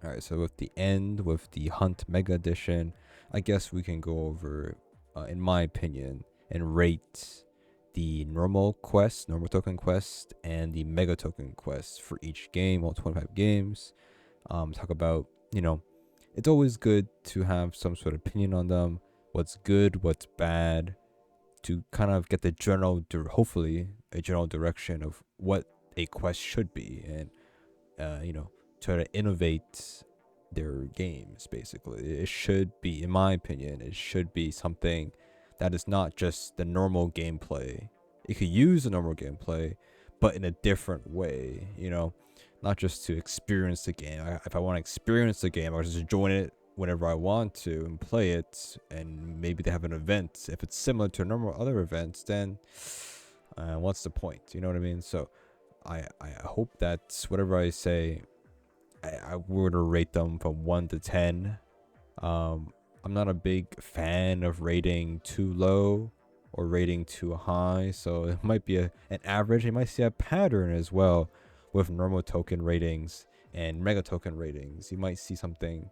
All right, so with the end, with the Hunt Mega Edition, I guess we can go over, in my opinion, and rate the normal token quest, and the mega token quest for each game, all 25 games. Talk about, it's always good to have some sort of opinion on them, what's good, what's bad, to kind of get the hopefully, a general direction of what a quest should be, and, try to innovate their games. Basically, it should be, in my opinion, it should be something that is not just the normal gameplay. It could use the normal gameplay, but in a different way, not just to experience the game. If I want to experience the game, I'll just join it whenever I want to and play it, and maybe they have an event. If it's similar to normal other events, then what's the point? You know what I mean? So I hope that whatever I say, I were to rate them from 1 to 10. I'm not a big fan of rating too low or rating too high, so it might be an average. You might see a pattern as well with normal token ratings and mega token ratings. You might see something,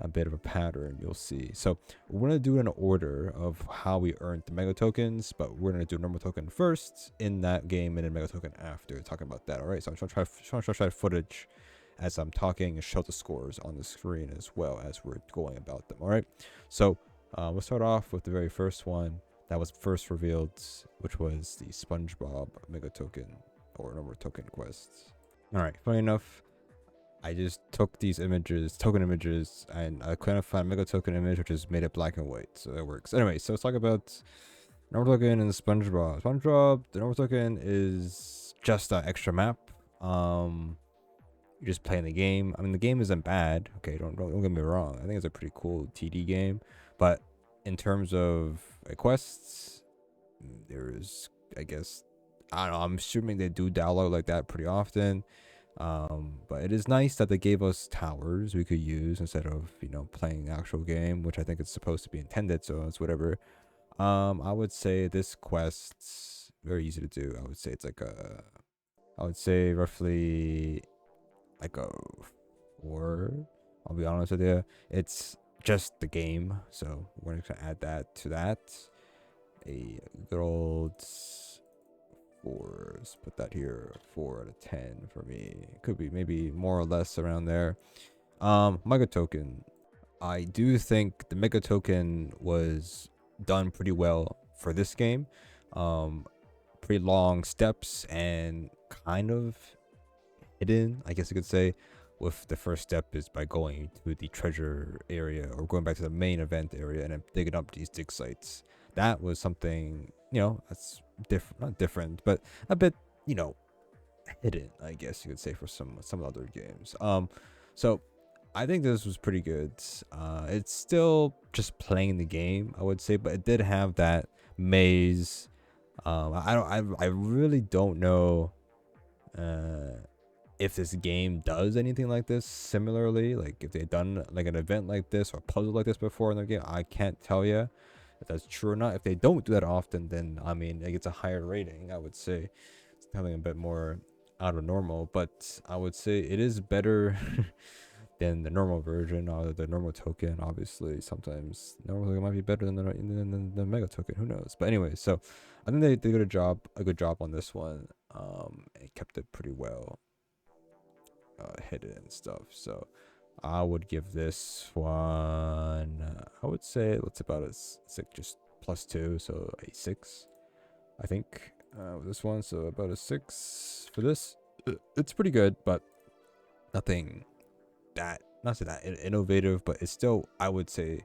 a bit of a pattern you'll see. So we're going to do it in order of how we earned the mega tokens, but we're going to do normal token first in that game and then mega token after, talking about that. All right, so I'm trying to try footage as I'm talking and show the scores on the screen as well as we're going about them. All right, so we'll start off with the very first one that was first revealed, which was the Spongebob mega token or normal token quests. All right, funny enough, I just took these token images, and I couldn't find a mega token image, which is made it black and white, so that works. Anyway, so let's talk about normal token and Spongebob. The normal token is just an extra map. You're just playing the game. I mean, the game isn't bad. Okay, don't get me wrong. I think it's a pretty cool TD game, but in terms of quests, there's, I guess, I don't know. I'm assuming they do download like that pretty often. But it is nice that they gave us towers we could use instead of playing the actual game, which I think it's supposed to be intended. So it's whatever. I would say this quest's very easy to do. I would say it's I would say roughly like a 4. I'll be honest with you. It's just the game, so we're gonna add that to that. A good old 4. Let's put that here. 4 out of 10 for me. It could be maybe more or less around there. Mega token. I do think the mega token was done pretty well for this game. Pretty long steps and kind of hidden, I guess you could say, with the first step is by going to the treasure area or going back to the main event area and then digging up these dig sites. That was something, that's different, not different, but a bit, hidden, I guess you could say, for some other games. So I think this was pretty good. It's still just playing the game, I would say, but it did have that maze. I really don't know if this game does anything like this similarly, like if they've done like an event like this or puzzle like this before in their game. I can't tell you if that's true or not. If they don't do that often, then I mean, it gets a higher rating. I would say it's something a bit more out of normal, but I would say it is better than the normal version or the normal token. Obviously, sometimes normal token might be better than the mega token. Who knows? But anyway, so I think they did a good job on this one. And kept it pretty well hidden and stuff. So I would give this one, I would say it's about a 6, just +2, so a 6, I think, with this one. So about a 6 for this. It's pretty good, but nothing not that innovative, but it's still, I would say,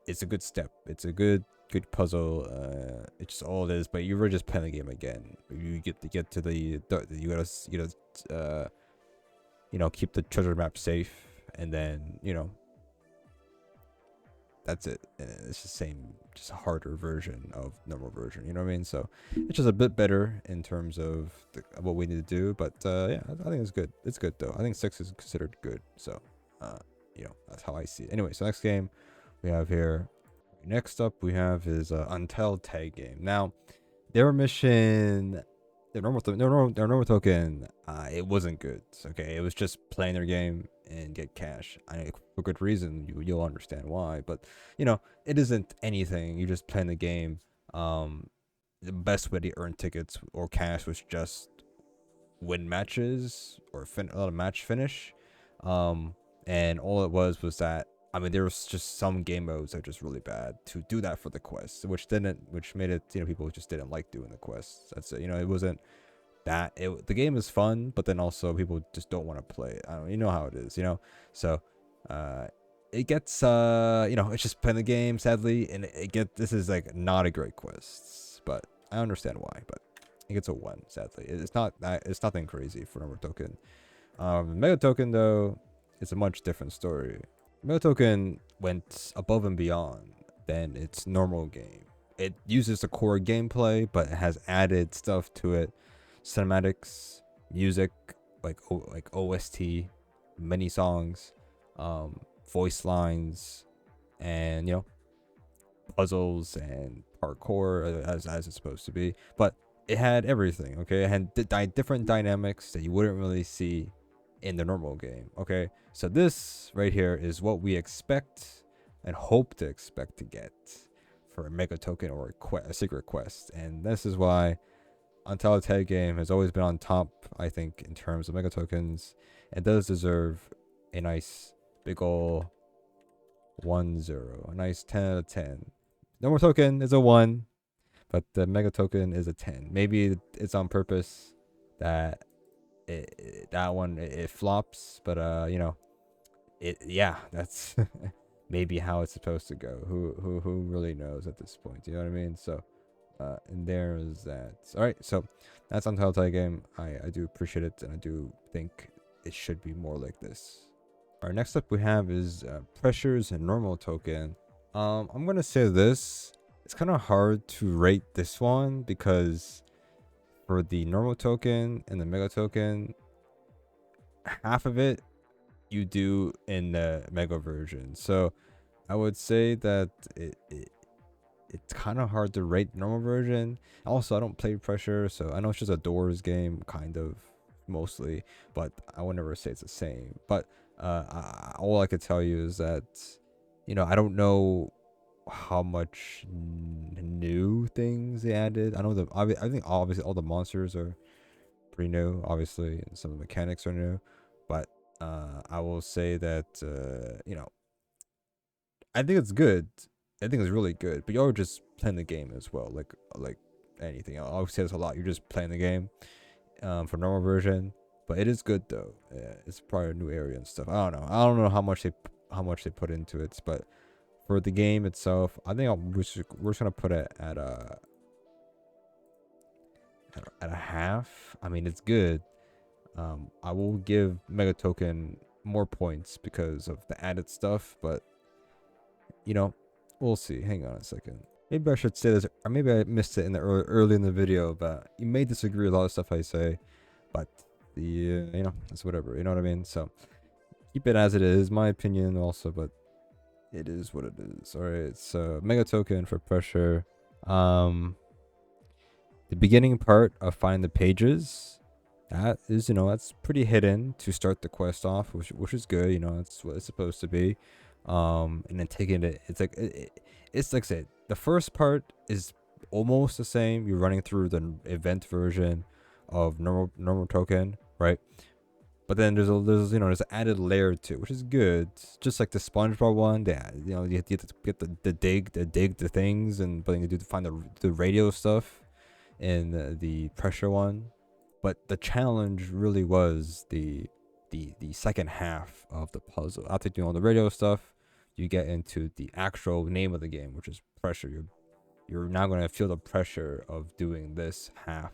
it's a good step. It's a good puzzle. It's just all it is. But you were just playing the game again. You get to the you gotta keep the treasure map safe, and then that's it. And it's the same, just a harder version of normal version. You know what I mean? So it's just a bit better in terms of what we need to do. But yeah, I think it's good. It's good though. I think 6 is considered good. So that's how I see it. Anyway, so next game we have here. Next up we have is Untitled tag game. Now, their mission, their normal token, it wasn't good. Okay, it was just playing their game. and get cash. For good reason. You'll understand why. But it isn't anything. You're just playing the game. The best way to earn tickets or cash was just win matches or a match finish. And all it was that, I mean, there was just some game modes that are just really bad to do that for the quests, which made it, people just didn't like doing the quests. That's it. It wasn't that the game is fun, but then also people just don't want to play it. I don't, you know how it is, So, it gets it's just playing the game, sadly, and this is like not a great quest, but I understand why. But it gets a 1, sadly. It's nothing crazy for number token. Mega token though, it's a much different story. Mega token went above and beyond than its normal game. It uses the core gameplay, but it has added stuff to it: cinematics, music, like OST, many songs, voice lines, and puzzles and parkour as it's supposed to be. But it had everything. Okay, it had different dynamics that you wouldn't really see in the normal game. Okay, so this right here is what we expect and hope to expect to get for a mega token or a secret quest, and this is why Untitled Tag game has always been on top, I think, in terms of mega tokens. It does deserve a nice big ol' 1-0, a nice 10 out of 10. Normal token is a 1, but the mega token is a 10. Maybe it's on purpose that it flops, but that's maybe how it's supposed to go. Who really knows at this point? You know what I mean? So, and there is that. All right, so that's Untitled Tag game. I do appreciate it, and I do think it should be more like this. All right, next up we have is pressures and normal token. I'm gonna say this. It's kind of hard to rate this one because for the normal token and the mega token, half of it you do in the mega version. So I would say that it's kind of hard to rate the normal version. Also, I don't play pressure, so I know it's just a doors game, kind of, mostly, but I would never say it's the same. But all I could tell you is that I don't know how much new things they added. I think obviously all the monsters are pretty new, obviously, and some of the mechanics are new. But I will say that I think it's good. I think it's really good. But you're just playing the game as well, like anything. I always say this a lot. You're just playing the game for normal version, but it is good though. Yeah, it's probably a new area and stuff. I don't know how much they put into it, but for the game itself, I think we're just gonna put it at a half. I mean, it's good. I will give Mega Token more points because of the added stuff, but we'll see. Hang on a second. Maybe I should say this, or maybe I missed it in the early in the video, but you may disagree with a lot of stuff I say, but it's whatever. You know what I mean? So keep it as it is, my opinion also, but it is what it is. All right, so Mega Token for pressure. The beginning part of find the pages, that is that's pretty hidden to start the quest off, which is good. That's what it's supposed to be. And then taking it, it's like it's like I said, the first part is almost the same. You're running through the event version of normal token, right? But then there's an added layer to it, which is good. Just like the Spongebob one, you have to get the dig the things, but then you do to find the radio stuff in the pressure one. But the challenge really was the second half of the puzzle. After doing all the radio stuff, you get into the actual name of the game, which is pressure. You're now going to feel the pressure of doing this half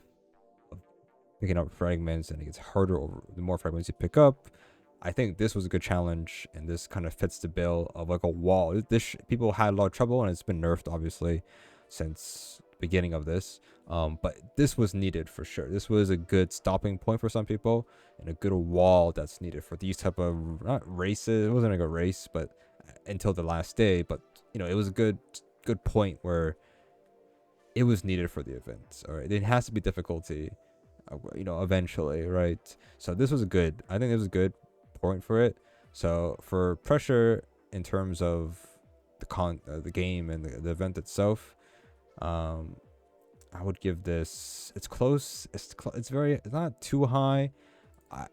of picking up fragments, and it gets harder over the more fragments you pick up. I think this was a good challenge, and this kind of fits the bill of like a wall. People had a lot of trouble, and it's been nerfed obviously since the beginning of this. But this was needed for sure. This was a good stopping point for some people, and a good wall that's needed for these type of not races. It wasn't like a race, but until the last day. But it was a good point where it was needed for the event. All right, it has to be difficulty, eventually, right? So this was I think it was a good point for it. So for pressure in terms of the game and the event itself, um, I would give this. It's close. It's not too high.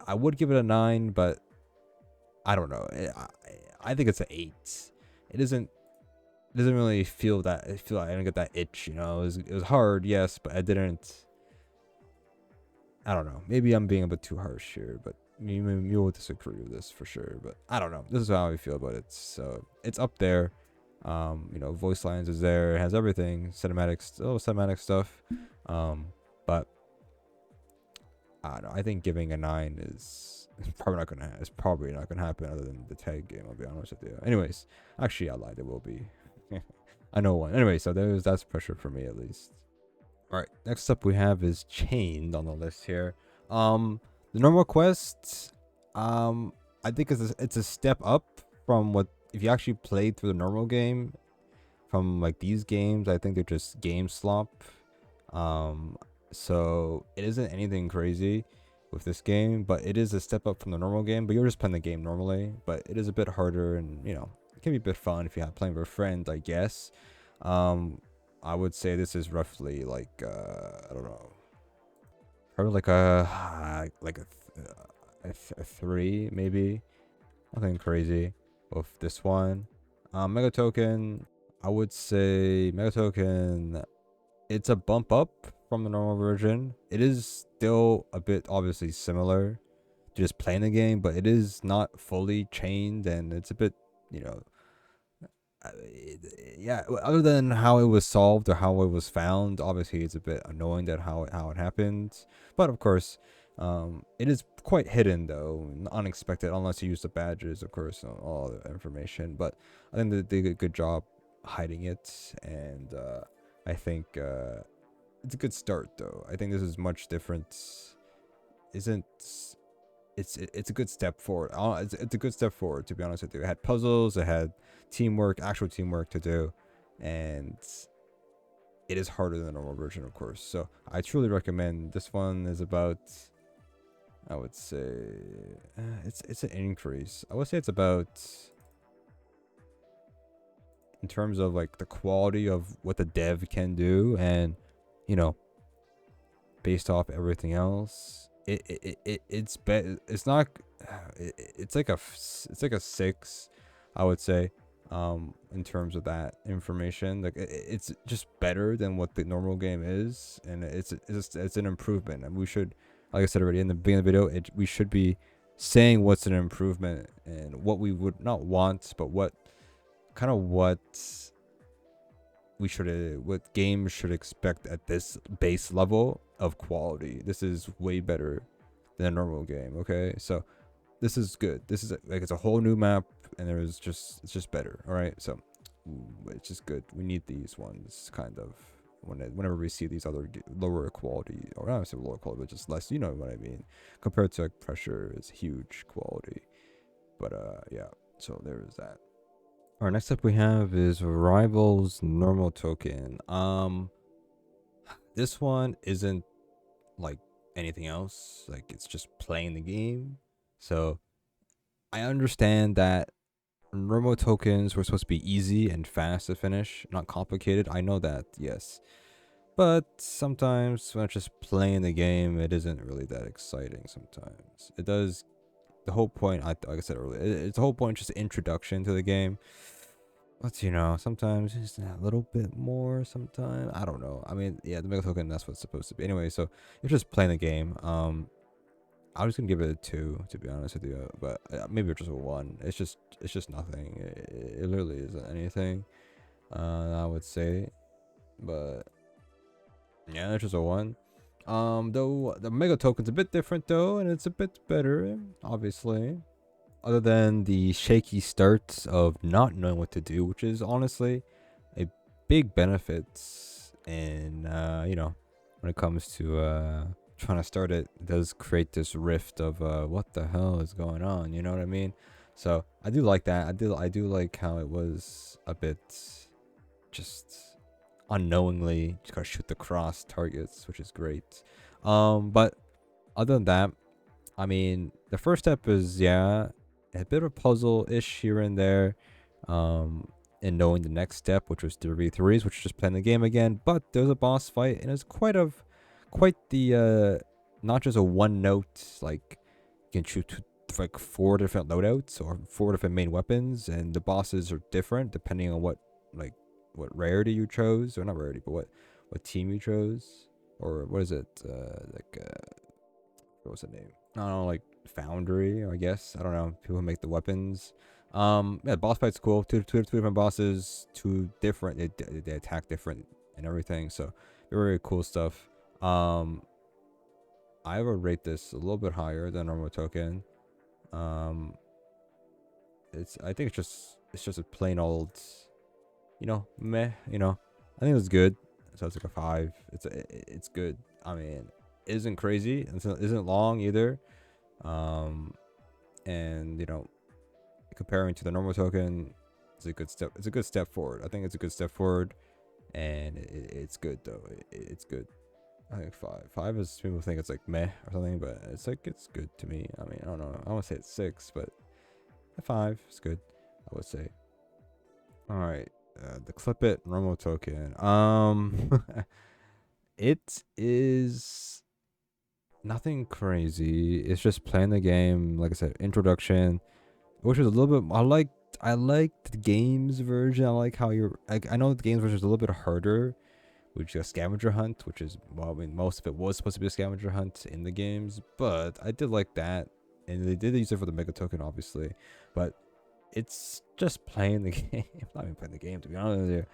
I would give it a 9, but I don't know. I think it's an 8. It isn't. It doesn't really feel that. I feel like I didn't get that itch. It was hard, yes, but I didn't. I don't know. Maybe I'm being a bit too harsh here, but you will disagree with this for sure. But I don't know. This is how I feel about it. So it's up there. Voice lines is there. It has everything. Cinematic stuff. But I don't know. I think giving a 9 is probably not gonna happen other than the tag game. I'll be honest with you. Anyways, actually, I lied. There will be. I know one. Anyway, so that's pressure for me at least. All right. Next up we have is Chained on the list here. The normal quest. I think it's a step up from what if you actually played through the normal game. From like these games, I think they're just game slop. So it isn't anything crazy with this game, but it is a step up from the normal game. But you're just playing the game normally, but it is a bit harder, and it can be a bit fun if you have playing with a friend, I guess. I would say this is roughly like I don't know, probably like a 3 maybe, nothing crazy with this one. Mega Token, I would say Mega Token, it's a bump up from the normal version. It is still a bit obviously similar to just playing the game, but it is not fully chained, and it's a bit, yeah. Other than how it was solved or how it was found, obviously it's a bit annoying that how it happened. But of course, it is quite hidden though, unexpected, unless you use the badges, of course, and all the information. But I think they did a good job hiding it, and I think it's a good start though. I think this is much different. Isn't it's a good step forward. It's a good step forward, to be honest with you. It had puzzles, it had teamwork, actual teamwork to do, and it is harder than the normal version, of course. So I truly recommend. This one is about, I would say, it's an increase. I would say it's about, in terms of like the quality of what the dev can do, and based off everything else, it's not, it's like a 6, I would say, in terms of that information. Like it's just better than what the normal game is, and it's an improvement. And we should, like I said already in the beginning of the video, we should be saying what's an improvement and what we would not want, but what what games should expect at this base level of quality. This is way better than a normal game. Okay, so this is good. This is like, it's a whole new map, and it's just better. All right, so it's just good. We need these ones kind of whenever we see these other lower quality, or not say lower quality, but just less. You know what I mean? Compared to like Pressure is huge quality, but yeah. So there is that. All right, next up we have is Rivals Normal Token. This one isn't like anything else. Like, it's just playing the game. So I understand that normal tokens were supposed to be easy and fast to finish, not complicated. I know that, yes. But sometimes when it's just playing the game, it isn't really that exciting sometimes. It does, the whole point, like I said earlier, it's the whole point, just introduction to the game. But sometimes just a little bit more. Sometimes I don't know. I mean, yeah, the mega token, that's what it's supposed to be. Anyway, so you're just playing the game. I'm just gonna give it a 2, to be honest with you. But maybe just a 1. It's just nothing. It literally isn't anything. I would say, but yeah, it's just a 1. Though the mega token's a bit different though, and it's a bit better, obviously. Other than the shaky starts of not knowing what to do, which is honestly a big benefit in when it comes to trying to start it. It does create this rift of what the hell is going on, you know what I mean? So I do like that. I do like how it was a bit just unknowingly just gotta shoot the cross targets, which is great. But other than that, I mean, the first step is, yeah, it a bit of a puzzle-ish here and there, um, and knowing the next step, which was the V3s, which is just playing the game again. But there's a boss fight, and it's quite the not just a one note, like you can choose like 4 different loadouts or 4 different main weapons, and the bosses are different depending on what rarity you chose, or not rarity, but what team you chose, or what is it, what was the name? I don't know, like Foundry, I guess. I don't know. People who make the weapons. Yeah, boss fight's cool. Two different bosses, two different. They attack different and everything. So very cool stuff. I would rate this a little bit higher than normal token. Um, I think it's just a plain old, meh. I think it's good. So it's like a 5. It's good. I mean, it isn't crazy. It isn't long either. And comparing to the normal token, it's a good step. It's a good step forward. I think it's a good step forward, and it's good though. It's good. I think 5. 5 is, people think it's like meh or something, but it's good to me. I mean, I don't know. I want to say it's 6, but a 5 is good, I would say. All right, the clip it normal token. It is nothing crazy. It's just playing the game. Like I said, introduction, which was a little bit. I liked the games version. I like how I know the games version is a little bit harder, which is a scavenger hunt, which is, well, I mean, most of it was supposed to be a scavenger hunt in the games, but I did like that, and they did use it for the mega token, obviously, but it's just playing the game. Not even playing the game, to be honest with you.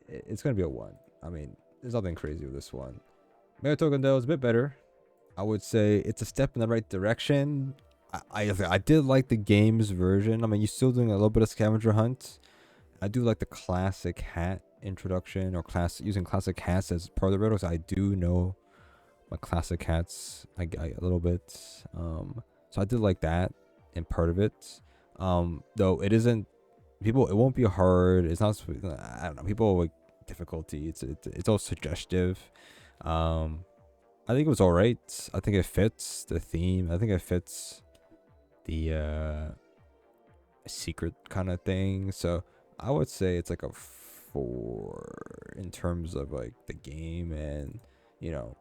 It's gonna be a 1. I mean, there's nothing crazy with this one. Mega token though is a bit better. I would say it's a step in the right direction. I did like the games version. I mean, you're still doing a little bit of scavenger hunt. I do like the classic hat introduction, or using classic hats as part of the riddle. So I do know my classic hats. I a little bit. So I did like that in part of it. Though it isn't, people. It won't be hard. It's not. I don't know. People like difficulty. It's all suggestive. I think it was all right. I think it fits the theme. I think it fits the secret kind of thing. So I would say it's like a 4 in terms of like the game, and in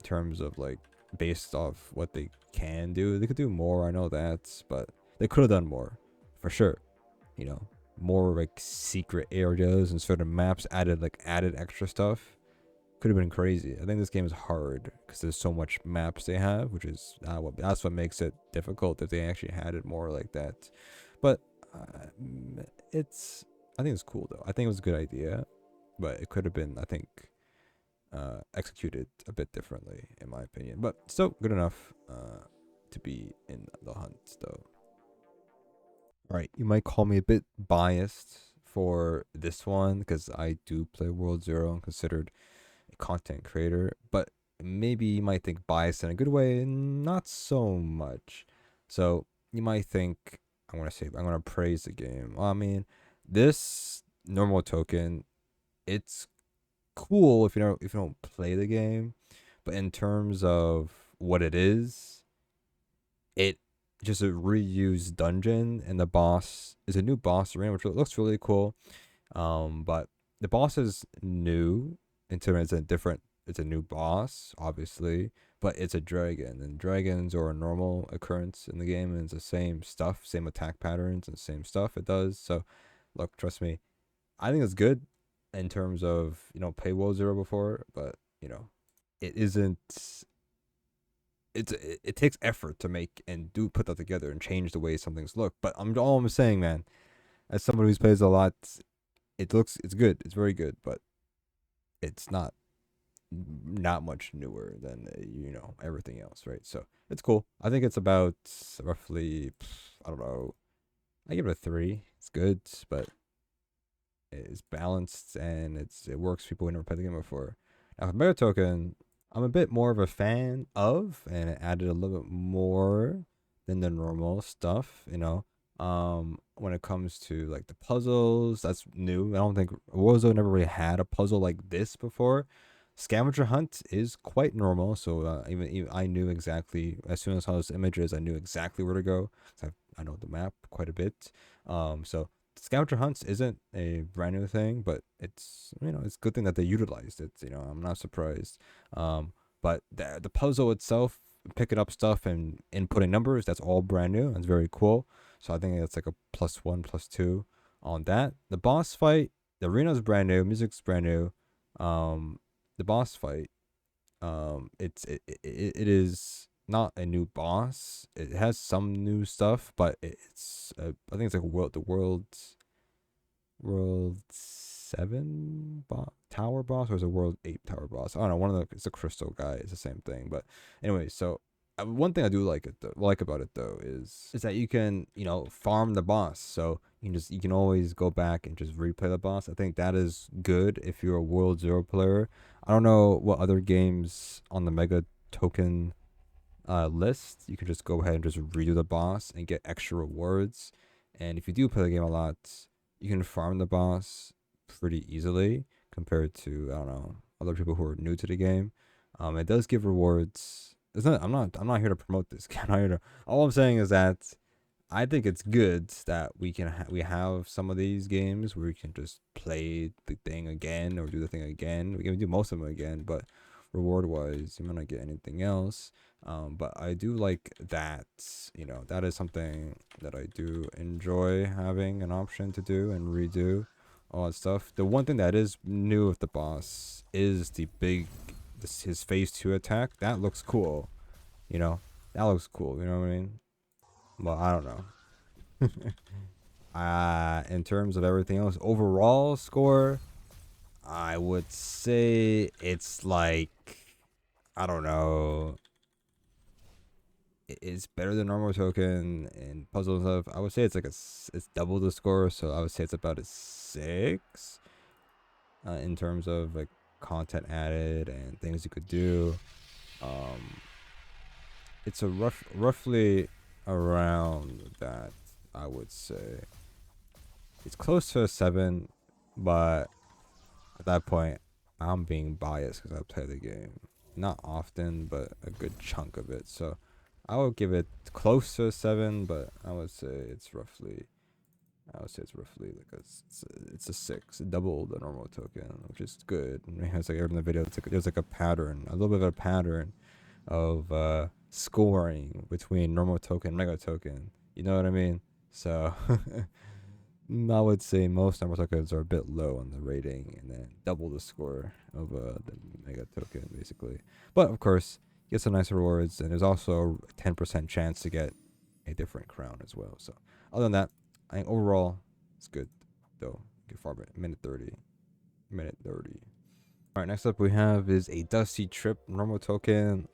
terms of like based off what they can do. They could do more, I know that, but they could have done more for sure. More like secret areas and certain maps, added extra stuff. Could have been crazy. I think this game is hard because there's so much maps they have, which is that's what makes it difficult, if they actually had it more like that. But I think it's cool though. I think it was a good idea, but it could have been, I think, executed a bit differently, in my opinion. But still good enough to be in the hunt though. All right, you might call me a bit biased for this one because I do play World Zero and considered a content creator, but maybe you might think biased in a good way, and not so much. So you might think I'm gonna praise the game. Well, I mean, this normal token, it's cool if you don't play the game, but in terms of what it is, it just a reused dungeon, and the boss is a new boss arena, which looks really cool. But the boss is new in terms it's a new boss, obviously, but it's a dragon, and dragons are a normal occurrence in the game, and it's the same stuff, same attack patterns, and same stuff it does. So, look, trust me, I think it's good in terms of play World Zero before, but it isn't. It takes effort to make and do put that together and change the way some things look. But I'm saying, man, as somebody who's plays a lot, it's good. It's very good, but it's not much newer than everything else, right? So it's cool. I think it's about roughly, I don't know, I give it a 3. It's good, but it's balanced, and it works for people who never played the game before. Now for Mega Token, I'm a bit more of a fan of, and it added a little bit more than the normal stuff, when it comes to like the puzzles. That's new. I don't think Warzone never really had a puzzle like this before. Scavenger hunt is quite normal, so even I knew exactly, as soon as I saw those images, I knew exactly where to go. I know the map quite a bit. So scavenger hunts isn't a brand new thing, but it's, it's a good thing that they utilized it. I'm not surprised. But the puzzle itself, picking up stuff and inputting numbers, that's all brand new. That's very cool. So I think it's like a +1, +2 on that. The boss fight, the arena's brand new, music's brand new. The boss fight, it is not a new boss. It has some new stuff, but it's I think it's like world 7 tower boss, or is it world 8 tower boss? I don't know. One of the, it's a crystal guy. It's the same thing. But anyway, so one thing I do like about it though is that you can farm the boss. So you can always go back and just replay the boss. I think that is good if you're a World Zero player. I don't know what other games on the Mega Token list. You can just go ahead and just redo the boss and get extra rewards. And if you do play the game a lot, you can farm the boss pretty easily compared to, I don't know, other people who are new to the game. It does give rewards. It's not. I'm not here to promote this. I'm not here to. All I'm saying is that I think it's good that we have some of these games where we can just play the thing again or do the thing again. We can do most of them again, but reward wise, you might not get anything else. But I do like that. That is something that I do enjoy having an option to do and redo all that stuff. The one thing that is new with the boss is his phase 2 attack. That looks cool. That looks cool. You know what I mean? Well, I don't know. In terms of everything else, overall score, I would say it's like, I don't know. It's better than normal token and puzzle and stuff. I would say it's like it's double the score, so I would say it's about a 6 in terms of like content added and things you could do. It's a roughly around that. I would say it's close to a 7, but at that point, I'm being biased because I play the game not often, but a good chunk of it. So I would give it close to a 7, but I would say it's roughly like it's a 6, double the normal token, which is good. It's like in the video, there's like a pattern, a little bit of a pattern of scoring between normal token and mega token. You know what I mean? So I would say most normal tokens are a bit low on the rating, and then double the score of the mega token, basically. But of course, you get some nice rewards, and there's also a 10% chance to get a different crown as well. So other than that, I think overall it's good, though. You can farm it minute 30. All right, next up we have is a Dusty Trip normal token.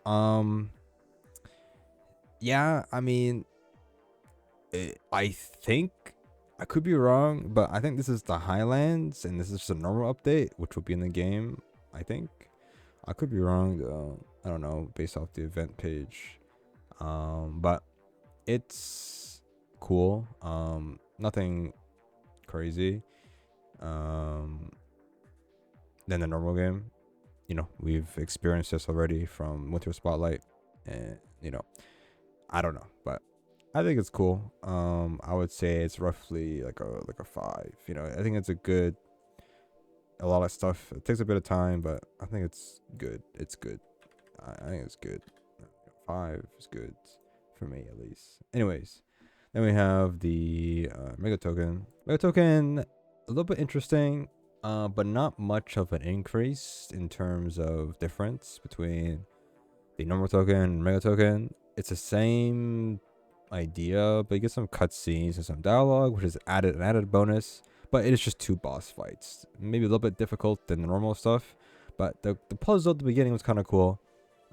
Yeah, I mean, I think I could be wrong, but I think this is the Highlands, and this is just a normal update, which will be in the game. I think I could be wrong though. I don't know, based off the event page. But it's cool. Nothing crazy. Than the normal game. We've experienced this already from Winter Spotlight, and I don't know, but I think it's cool. I would say it's roughly like a 5. I think it's a lot of stuff. It takes a bit of time, but I think it's good. It's good. I think it's good. 5 is good for me, at least. Anyways, then we have the Mega Token. Mega Token, a little bit interesting, but not much of an increase in terms of difference between the normal token and Mega Token. It's the same idea, but you get some cutscenes and some dialogue, which is an added bonus. But it is just 2 boss fights, maybe a little bit difficult than the normal stuff. But the puzzle at the beginning was kind of cool,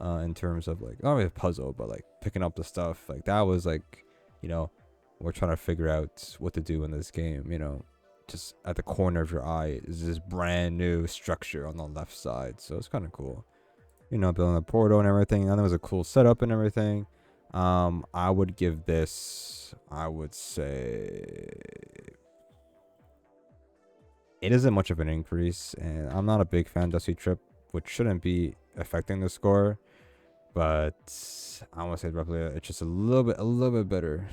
in terms of like, not really a puzzle, but like picking up the stuff. Like that was like, we're trying to figure out what to do in this game. Just at the corner of your eye is this brand new structure on the left side, so it's kind of cool. Building a portal and everything. And it was a cool setup and everything. I would give this, I would say, it isn't much of an increase, and I'm not a big fan of Dusty Trip, which shouldn't be affecting the score, but I want to say roughly it's just a little bit better.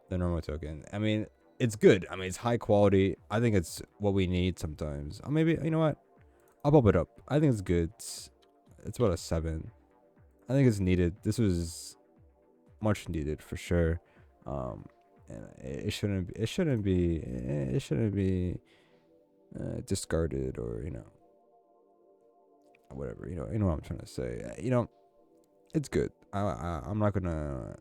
the normal token. I mean, it's good. I mean, it's high quality. I think it's what we need sometimes. Maybe, you know what? I'll bump it up. I think it's good. It's about a 7. I think it's needed. This was much needed for sure. And it shouldn't. It shouldn't be. It shouldn't be discarded, or whatever. You know what I'm trying to say. It's good. I'm not gonna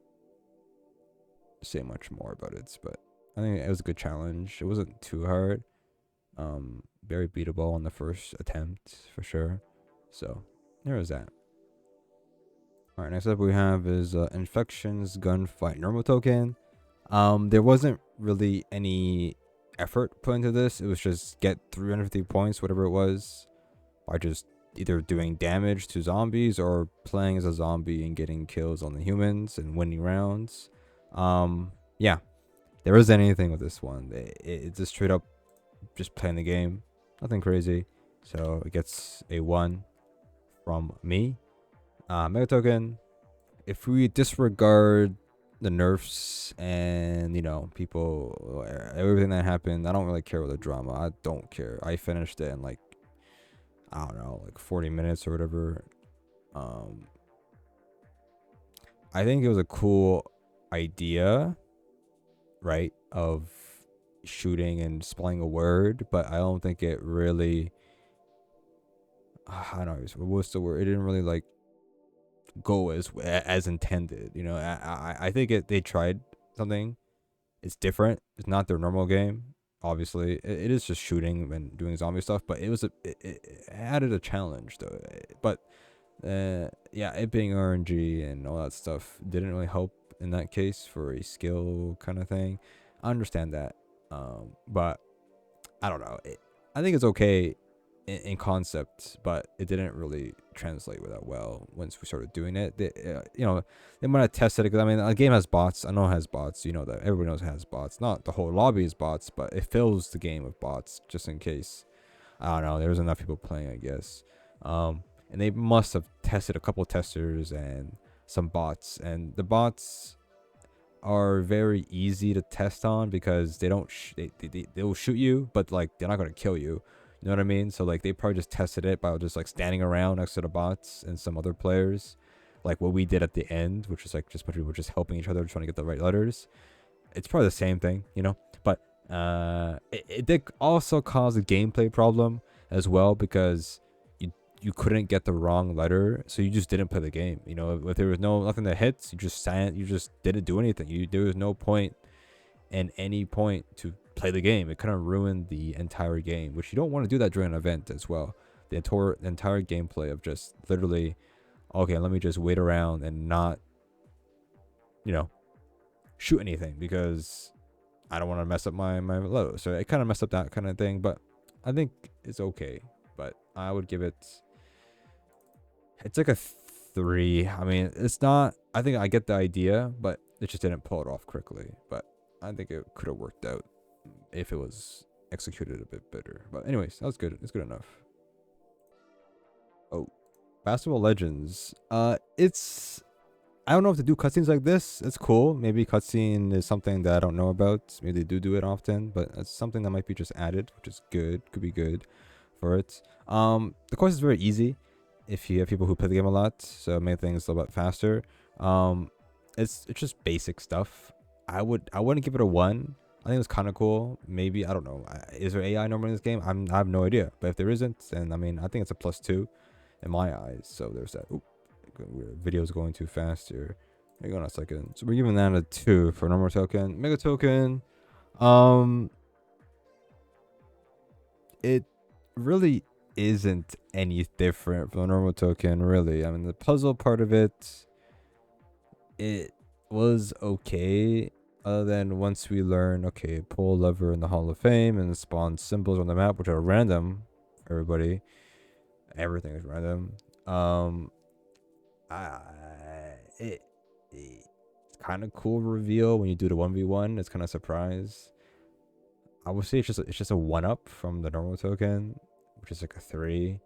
say much more about it, but I think it was a good challenge. It wasn't too hard. Very beatable on the first attempt for sure. So there was that. All right, next up we have is infections gunfight normal token. There wasn't really any effort put into this. It was just get 350 points, whatever it was, by just either doing damage to zombies or playing as a zombie and getting kills on the humans and winning rounds. Yeah, there isn't anything with this one. It's just straight up just playing the game, nothing crazy. So it gets a 1 from me. Mega token. If we disregard the nerfs and people, everything that happened, I don't really care about the drama. I don't care. I finished it in like, I don't know, like 40 minutes or whatever. I think it was a cool idea, right, of shooting and spelling a word, but I don't think it really, I don't know, what's the word? It didn't really like go as intended. I think they tried something. It's different. It's not their normal game. Obviously, it is just shooting and doing zombie stuff, but it added a challenge though. But yeah, it being RNG and all that stuff didn't really help in that case for a skill kind of thing. I understand that, but I don't know. I think it's okay in concept, but it didn't really translate that well once we started doing it. They might have tested it, because I mean, the game has bots. I know it has bots. You know that everybody knows it has bots. Not the whole lobby is bots, but it fills the game with bots just in case. I don't know. There's enough people playing, I guess. And they must have tested a couple testers and some bots, and the bots are very easy to test on because they don't they will shoot you, but like they're not gonna kill you. You know what I mean? So like they probably just tested it by just like standing around next to the bots and some other players, like what we did at the end, which is like just a bunch of people just helping each other, trying to get the right letters. It's probably the same thing, But it did also cause a gameplay problem as well, because you couldn't get the wrong letter, so you just didn't play the game. If there was nothing that hits, you just didn't do anything. There was no point in any point to play the game. It kind of ruined the entire game, which you don't want to do that during an event as well. The entire gameplay of just literally, okay, let me just wait around and not, shoot anything because I don't want to mess up my load. So it kind of messed up that kind of thing, but I think it's okay. But I would give it's like a 3. I mean, it's not, I think I get the idea, but it just didn't pull it off quickly. But I think it could have worked out if it was executed a bit better. But anyways, that was good. It's good enough. Oh, Basketball Legends. It's, I don't know if to do cutscenes like this. It's cool. Maybe cutscene is something that I don't know about. Maybe they do it often, but it's something that might be just added, which is good. Could be good for it. The course is very easy if you have people who play the game a lot, so it made things a little bit faster. It's just basic stuff. I wouldn't give it a 1. I think it was kind of cool. Maybe, I don't know. Is there AI normally in this game? I have no idea. But if there isn't, then I mean, I think it's a +2 in my eyes. So there's that. Oop, video's going too fast here. Hang on a second. So we're giving that a 2 for normal token. Mega token. It really isn't any different from the normal token, really. I mean, the puzzle part of it was okay, other than once we learn, okay, pull a lever in the Hall of Fame and spawn symbols on the map, which are random for everybody. Everything is random. It's kind of cool reveal when you do the 1v1. It's kind of surprise. I would say it's just a 1-up from the normal token, which is like a 3.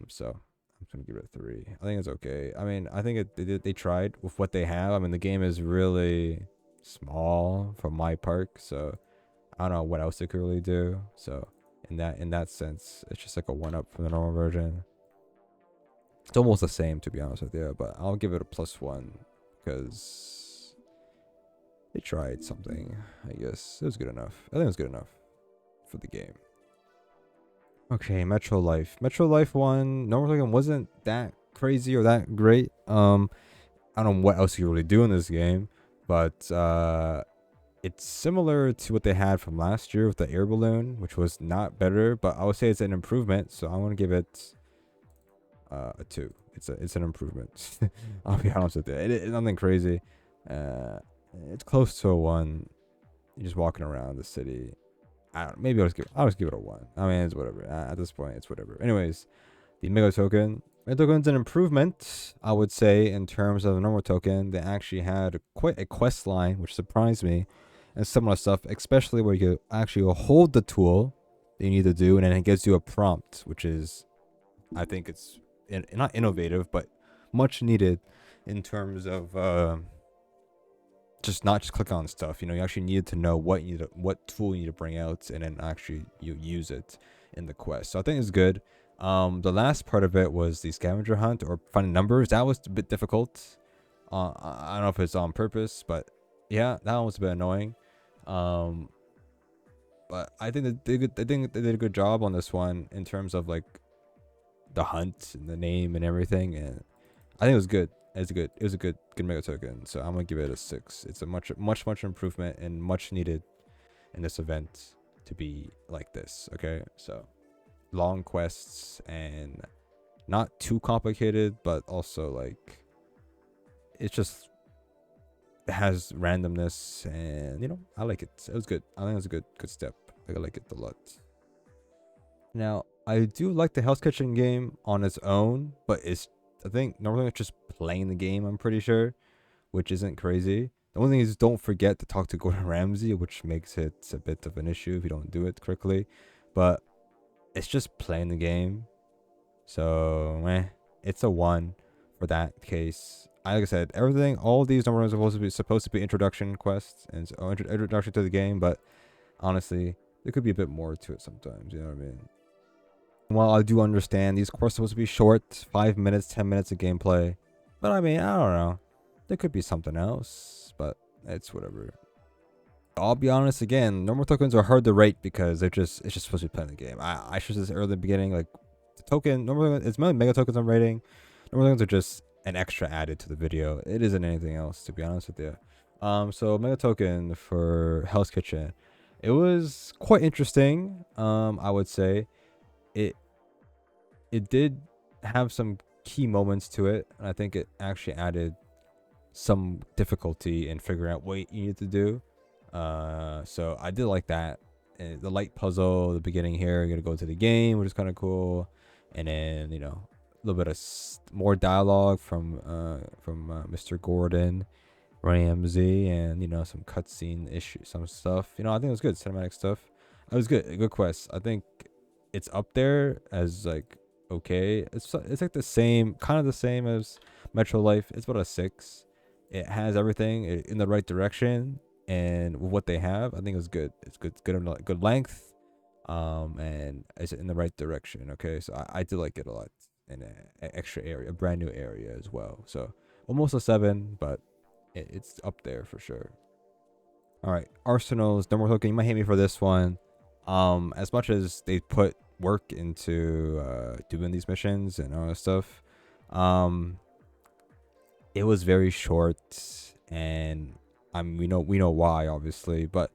So I'm gonna give it a 3. I think it's okay. I mean, I think they tried with what they have. I mean, the game is really small for my park, so I don't know what else they could really do. So in that sense, it's just like a one up from the normal version. It's almost the same, to be honest with you, but I'll give it a +1 because they tried something. I guess it was good enough. I think it was good enough for the game. Okay, Metro Life. Metro Life 1, normal token wasn't that crazy or that great. I don't know what else you really do in this game, but it's similar to what they had from last year with the air balloon, which was not better, but I would say it's an improvement. So I want to give it a 2. It's an improvement. I'll be honest with you. It's nothing crazy. It's close to a 1. You're just walking around the city. I don't. Maybe I'll just give it a 1. I mean, it's whatever. At this point, it's whatever. Anyways, the Mega Token. Mega Token's an improvement, I would say, in terms of the normal token. They actually had quite a quest line, which surprised me, and similar stuff, especially where you actually hold the tool that you need to do, and then it gives you a prompt, which is, I think it's not innovative, but much needed in terms of just not just click on stuff. You actually needed to know what tool you need to bring out, and then actually you use it in the quest. So I think it's good. The last part of it was the scavenger hunt or finding numbers. That was a bit difficult. I don't know if it's on purpose, but yeah, that one was a bit annoying. But I think they did a good job on this one in terms of like the hunt and the name and everything, and I think it was good. It was a good Mega Token. So I'm gonna give it a 6. It's a much improvement and much needed in this event to be like this. Okay, so long quests and not too complicated, but also like it has randomness, and I like it. It was good. I think it was a good step. I like it a lot. Now I do like the Hell's Kitchen game on its own, but I think normally it's just playing the game, I'm pretty sure, which isn't crazy. The only thing is don't forget to talk to Gordon Ramsay, which makes it a bit of an issue if you don't do it correctly. But it's just playing the game. So, it's a 1 for that case. Like I said, everything, all these numbers are supposed to be introduction quests and introduction to the game, but honestly, there could be a bit more to it sometimes, you know what I mean? While I do understand these quests are supposed to be short, 5 minutes, 10 minutes of gameplay, but I mean, I don't know. There could be something else, but it's whatever. I'll be honest again, normal tokens are hard to rate because it's just supposed to be playing the game. I should say this early in the beginning, like the token, it's mainly mega tokens I'm rating. Normal tokens are just an extra added to the video. It isn't anything else, to be honest with you. So mega token for Hell's Kitchen. It was quite interesting. I would say it did have some key moments to it, and I think it actually added some difficulty in figuring out what you need to do. So I did like that. And the light puzzle, the beginning here, you're gonna go to the game, which is kind of cool, and then a little bit of more dialogue from Mr. Gordon Ramsay, and some cutscene issues, some stuff. I think it was good cinematic stuff. It was good, a good quest. I think it's up there as like okay. It's like kind of the same as Metro Life. It's about a 6. It has everything in the right direction, and with what they have, I think it's good. It's good length, and it's in the right direction. Okay, so I did like it a lot, and an extra area, a brand new area as well. So almost a 7, but it's up there for sure. All right, Arsenal's number token. You might hate me for this one. As much as they put work into doing these missions and all that stuff, it was very short, and we know why, obviously, but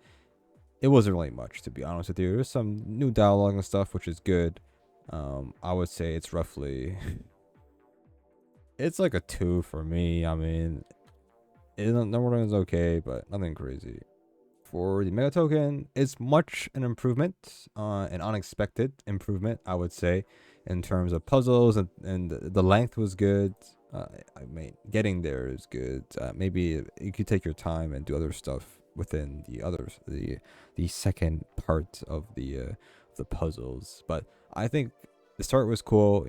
it wasn't really much, to be honest with you. There's some new dialogue and stuff, which is good. I would say it's roughly it's like a 2 for me. I mean, number one is okay, but nothing crazy. For the mega token, it's much an improvement, an unexpected improvement, I would say, in terms of puzzles, and the length was good. I mean, getting there is good. Maybe you could take your time and do other stuff within the second part of the puzzles. But I think the start was cool.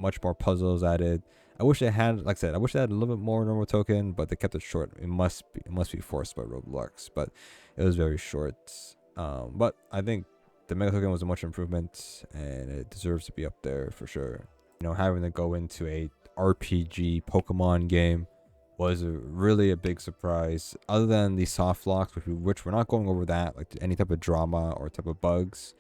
much more puzzles added. I wish it had, like I said, I wish it had a little bit more normal token, but they kept it short. It must be forced by Roblox, but it was very short. But I think the mega token was a much improvement, and it deserves to be up there for sure. Having to go into a RPG Pokemon game was really a big surprise. Other than the soft locks, which we're not going over that, like any type of drama or type of bugs.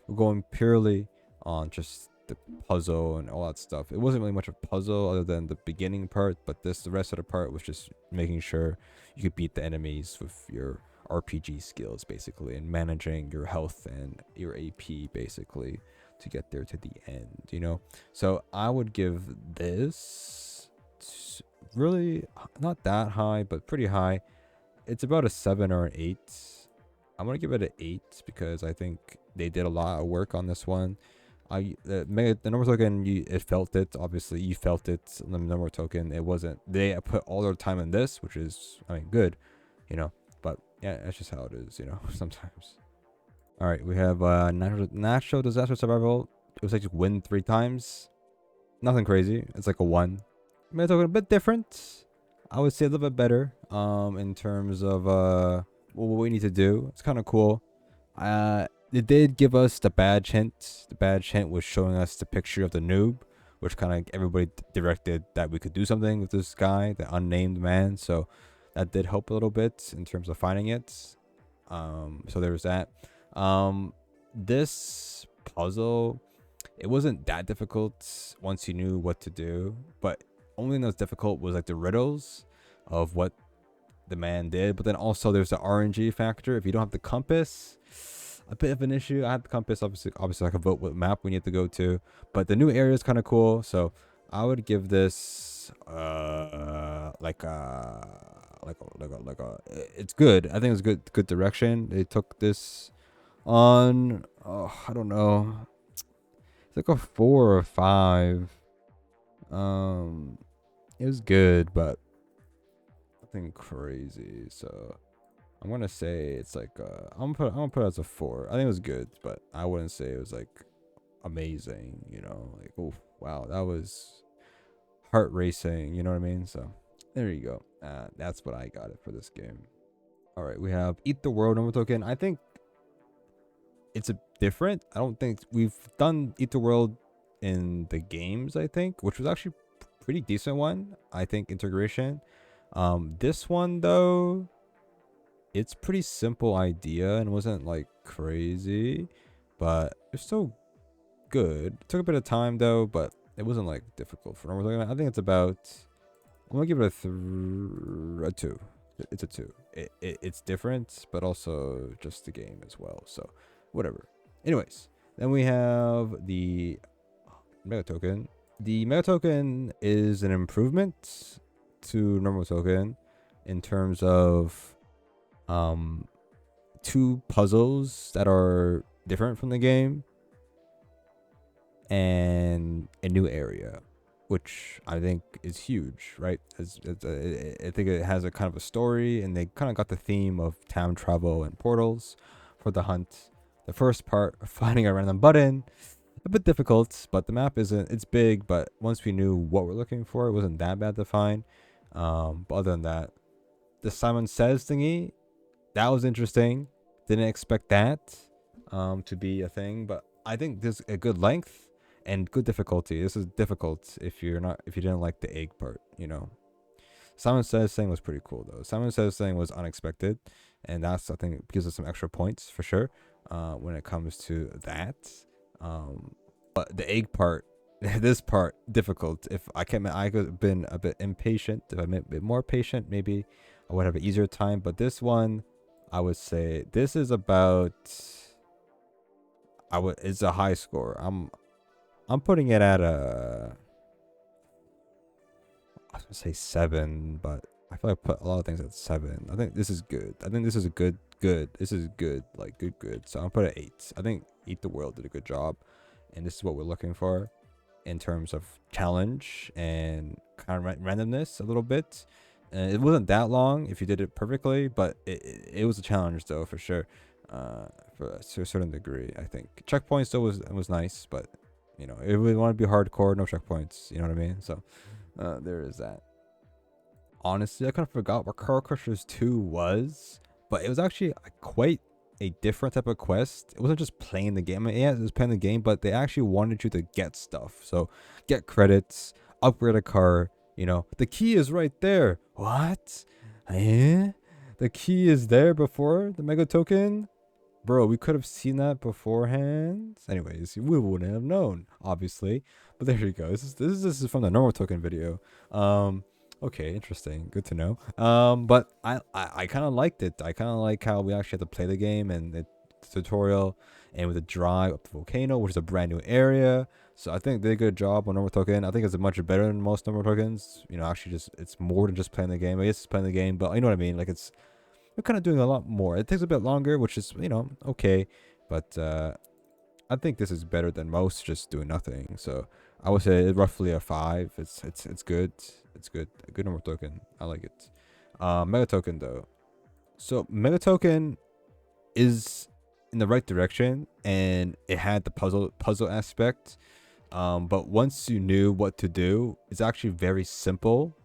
We're going purely on just the puzzle and all that stuff. It wasn't really much of a puzzle other than the beginning part, but the rest of the part was just making sure you could beat the enemies with your RPG skills, basically, and managing your health and your AP, basically, to get there to the end. So I would give this really not that high, but pretty high. It's about a 7 or an 8. I'm gonna give it an 8 because I think they did a lot of work on this one. The normal token, it felt it. Obviously, you felt it. The normal token, it wasn't. They put all their time in this, which is, good, But yeah, that's just how it is, sometimes. All right, we have natural disaster survival. It was like just win 3 times. Nothing crazy. It's like a 1. Mega token a bit different. I would say a little bit better. In terms of what we need to do. It's kind of cool. It did give us the badge hint. The badge hint was showing us the picture of the noob, which kind of everybody directed that we could do something with this guy, the unnamed man. So that did help a little bit in terms of finding it. So there was that. This puzzle, it wasn't that difficult once you knew what to do, but only thing that was difficult was like the riddles of what the man did. But then also there's the RNG factor. If you don't have the compass, a bit of an issue. I have the compass, obviously I can vote what map we need to go to, but the new area is kind of cool. So I would give this it's good. I think it's good direction. They took this on, I don't know, it's like a 4 or 5. It was good, but nothing crazy. So I'm gonna say it's like I'm gonna put it as a 4. I think it was good, but I wouldn't say it was like amazing. Like, oh wow, that was heart racing. You know what I mean? So there you go. That's what I got it for this game. All right, we have Eat the World normal token. I think it's a different. I don't think we've done Eat the World in the games, I think, which was actually pretty decent one. I think integration. This one though, it's pretty simple idea and wasn't like crazy, but it's still good. It took a bit of time though, but it wasn't like difficult for normal token. I think it's about, I'm gonna give it a 2. It's a 2. It's different, but also just the game as well. So whatever. Anyways, then we have the mega token. The mega token is an improvement to normal token in terms of 2 puzzles that are different from the game and a new area, which I think is huge, right? I think it has a kind of a story, and they kind of got the theme of time travel and portals for the hunt. The first part, finding a random button, a bit difficult, but the map it's big, but once we knew what we're looking for, it wasn't that bad to find. But other than that, the Simon Says thingy, that was interesting. Didn't expect that to be a thing, but I think there's a good length and good difficulty. This is difficult if you didn't like the egg part, Simon Says thing was pretty cool though. Simon Says thing was unexpected, and that's, I think, gives us some extra points for sure when it comes to that. But the egg part, this part, difficult. If I could have been a bit impatient. If I'm a bit more patient, maybe I would have an easier time. But this one, I would say this is about, it's a high score. I'm putting it at I was gonna say 7, but I feel like I put a lot of things at 7. I think this is good. I think this is a good. This is good, like good. So I'm put it 8. I think Eat the World did a good job, and this is what we're looking for in terms of challenge and kind of randomness a little bit. And it wasn't that long if you did it perfectly, but it was a challenge though, for sure. To a certain degree, I think checkpoints though was nice, but You know, if we want to be hardcore, no checkpoints. You know what I mean? So there is that. Honestly, I kind of forgot what Car Crushers 2 was, but it was actually quite a different type of quest. It wasn't just playing the game. I mean, yeah, it was playing the game, but they actually wanted you to get stuff. So get credits, upgrade a car. You know, the key is right there. What? Eh? The key is there before the mega token? Bro, we could have seen that beforehand. Anyways, we wouldn't have known, obviously. But there you go. This is from the normal token video. Okay, interesting. Good to know. But I kind of liked it. I kind of like how we actually had to play the game and the tutorial, and with the drive up the volcano, which is a brand new area. So I think they did a good job on normal token. I think it's much better than most normal tokens. You know, actually, just it's more than just playing the game. I guess it's playing the game, but you know what I mean. Like we're kind of doing a lot more. It takes a bit longer, which is, you know, okay. But I think this is better than most just doing nothing. So I would say roughly a 5. It's good. It's good. A good normal token. I like it. Mega token though. So mega token is in the right direction, and it had the puzzle aspect. But once you knew what to do, it's actually very simple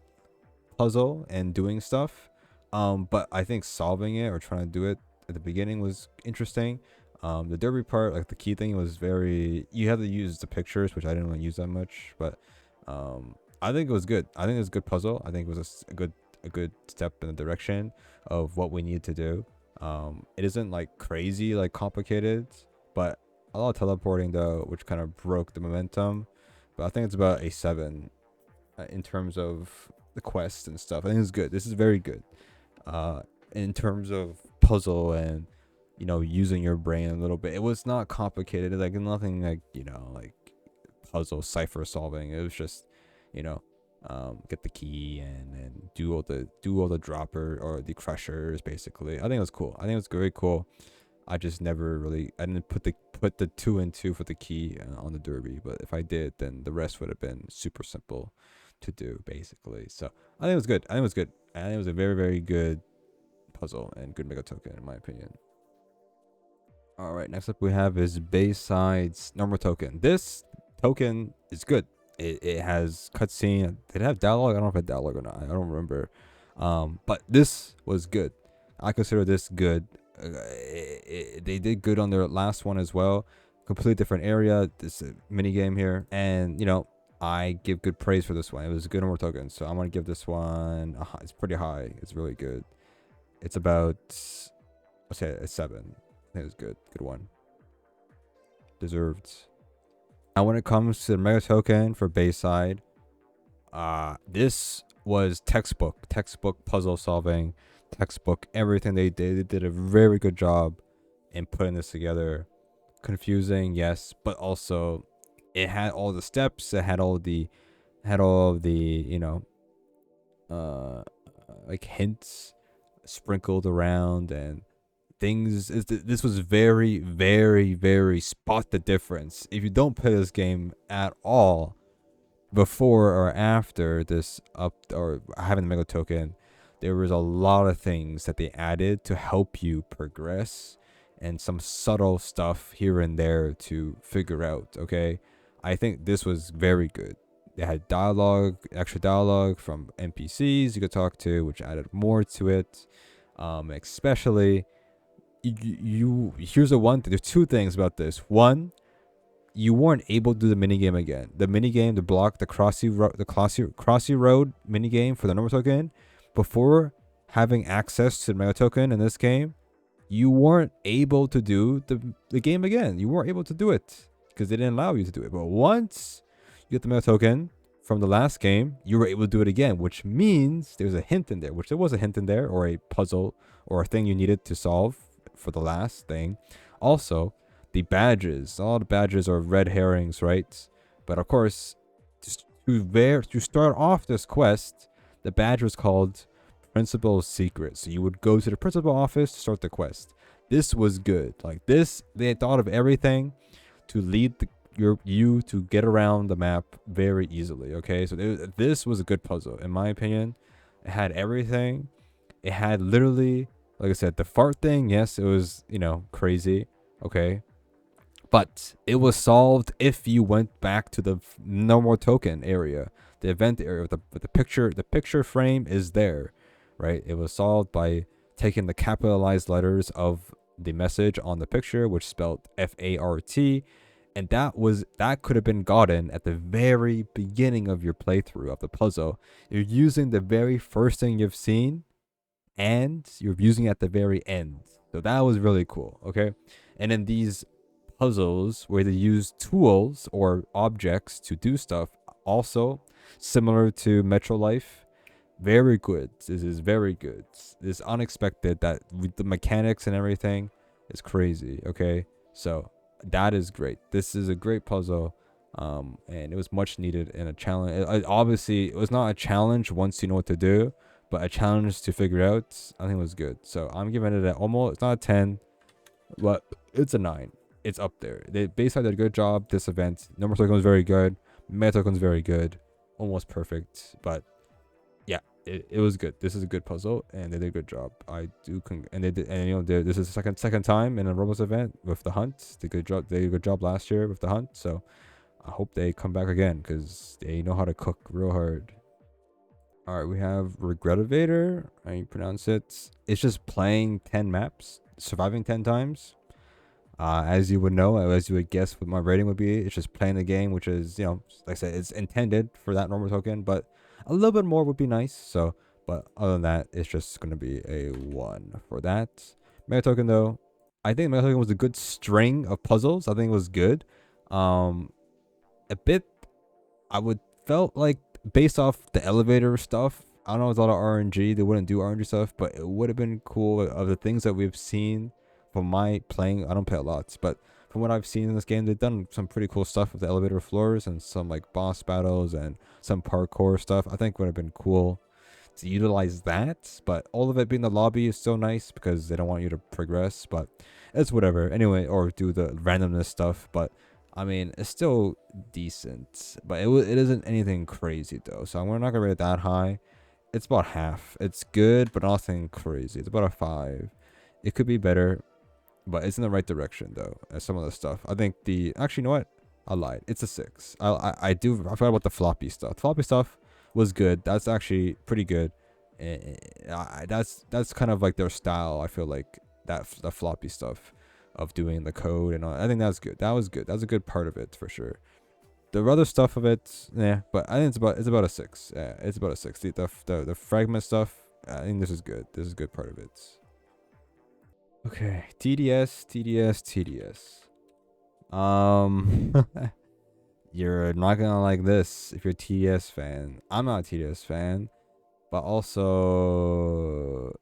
puzzle and doing stuff. But I think solving it or trying to do it at the beginning was interesting. The derby part, like the key thing, was very. You have to use the pictures, which I didn't really use that much, but I think it was good. I think it was a good puzzle. I think it was a good step in the direction of what we needed to do. It isn't like crazy, like complicated, but a lot of teleporting though, which kind of broke the momentum. But I think it's about a 7 in terms of the quest and stuff. I think it's good. This is very good. In terms of puzzle and, you know, using your brain a little bit. It was not complicated. Like nothing like, you know, like puzzle cipher solving. It was just, you know, get the key and do all the dropper or the crushers basically. I think it was cool. I think it was very cool. I just never really, I didn't put the 2 and 2 for the key on the derby, but if I did, then the rest would have been super simple to do basically. So I think it was good. I think it was a very, very good puzzle and good mega token in my opinion. All right, next up we have is Bayside's normal token. This token is good. It has cutscene. Did it have dialogue? I don't know if it had dialogue or not. I don't remember. But this was good. I consider this good. They did good on their last one as well. Completely different area. This mini game here, and you know, I give good praise for this one. It was a good normal token, so I'm gonna give this one. It's pretty high. It's really good. It's about, let's say, a 7. I think it's good. Good one. Deserved. Now, when it comes to the mega token for Bayside, this was textbook puzzle solving, textbook everything they did. They did a very good job in putting this together. Confusing, yes, but also it had all the steps. It had all the you know, like hints sprinkled around and things. This was very, very, very spot the difference. If you don't play this game at all before or after this up or having the mega token, there was a lot of things that they added to help you progress and some subtle stuff here and there to figure out. Okay, I think this was very good. They had dialogue, extra dialogue from NPCs you could talk to, which added more to it. Especially you here's the one thing. There's 2 things about this. One, you weren't able to do the minigame again. The minigame, the crossy road minigame for the normal token, before having access to the mega token in this game, you weren't able to do the game again. You weren't able to do it because they didn't allow you to do it. But once you get the mega token from the last game, you were able to do it again, which means there's a hint in there, which there was a hint in there, or a puzzle or a thing you needed to solve for the last thing. Also, the badges, all the badges are red herrings, right? But of course, just to start off this quest, the badge was called Principal's Secret. So you would go to the principal office to start the quest. This was good. Like this, they thought of everything to lead you to get around the map very easily. Okay, so this was a good puzzle in my opinion. It had everything. It had literally, like I said, the fart thing. Yes, it was, you know, crazy. Okay, But it was solved if you went back to the no more token area, the event area with the picture frame is there, right? It was solved by taking the capitalized letters of the message on the picture, which spelled FART, and that could have been gotten at the very beginning of your playthrough of the puzzle. You're using the very first thing you've seen, and you're using it at the very end. So that was really cool. Okay, and in these puzzles where they use tools or objects to do stuff, also similar to Metro Life, very good. This is very good. It's unexpected that with the mechanics and everything is crazy. Okay, so that is great. This is a great puzzle, and it was much needed in a challenge. Obviously, it was not a challenge once you know what to do, but a challenge to figure out. I think it was good. So I'm giving it almost. It's not a 10, but it's a 9. It's up there. They Bayside did a good job this event. Number token was very good. Meta token was very good, almost perfect. But yeah, it was good. This is a good puzzle, and they did a good job. I do, and they did, and you know, this is the second time in a Roblox event with the hunt. They did a good job last year with the hunt. So I hope they come back again because they know how to cook real hard. All right, we have Regretevator. I pronounce it. It's just playing 10 maps, surviving 10 times. As you would know, as you would guess what my rating would be, it's just playing the game, which is, you know, like I said, it's intended for that normal token, but a little bit more would be nice. So, but other than that, it's just going to be a 1 for that. Mega token, though, I think Mega token was a good string of puzzles. I think it was good. A bit, I would felt like based off the elevator stuff, I don't know, it's a lot of RNG. They wouldn't do RNG stuff, but it would have been cool of the things that we've seen from my playing. I don't play a lot, but from what I've seen in this game, they've done some pretty cool stuff with the elevator floors and some like boss battles and some parkour stuff. I think would have been cool to utilize that, but all of it being the lobby is so nice because they don't want you to progress, but it's whatever anyway, or do the randomness stuff. But I mean, it's still decent, but it isn't anything crazy though, so we're not gonna rate it that high. It's about half. It's good, but nothing crazy. It's about a 5. It could be better, but it's in the right direction though. As some of the stuff, I think actually, you know what? I lied. It's a 6. I forgot about the floppy stuff. Floppy stuff was good. That's actually pretty good. That's kind of like their style. I feel like the floppy stuff of doing the code and all. I think that's good. That was good. That's a good part of it for sure. The other stuff of it, yeah, but I think it's about a 6. Yeah, it's about a 6. The fragment stuff, I think this is good. This is a good part of it. Okay, TDS. You're not gonna like this if you're a TDS fan. I'm not a TDS fan, but also,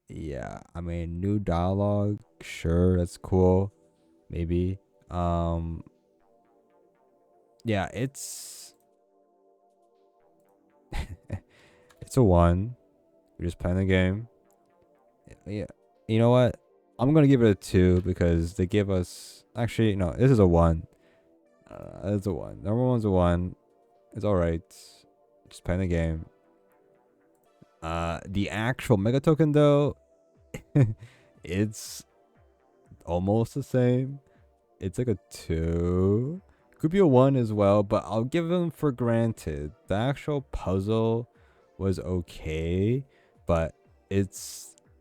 yeah. I mean, new dialogue, sure, that's cool, maybe. Yeah, it's it's a 1. You're just playing the game. Yeah, you know what? I'm gonna give it a 2 because they give us. Actually, no, this is a 1. It's a 1. Number one's a 1. It's all right. Just playing the game. The actual mega token though, it's almost the same. It's like a 2. Could be a 1 as well, but I'll give them for granted. The actual puzzle was okay, but if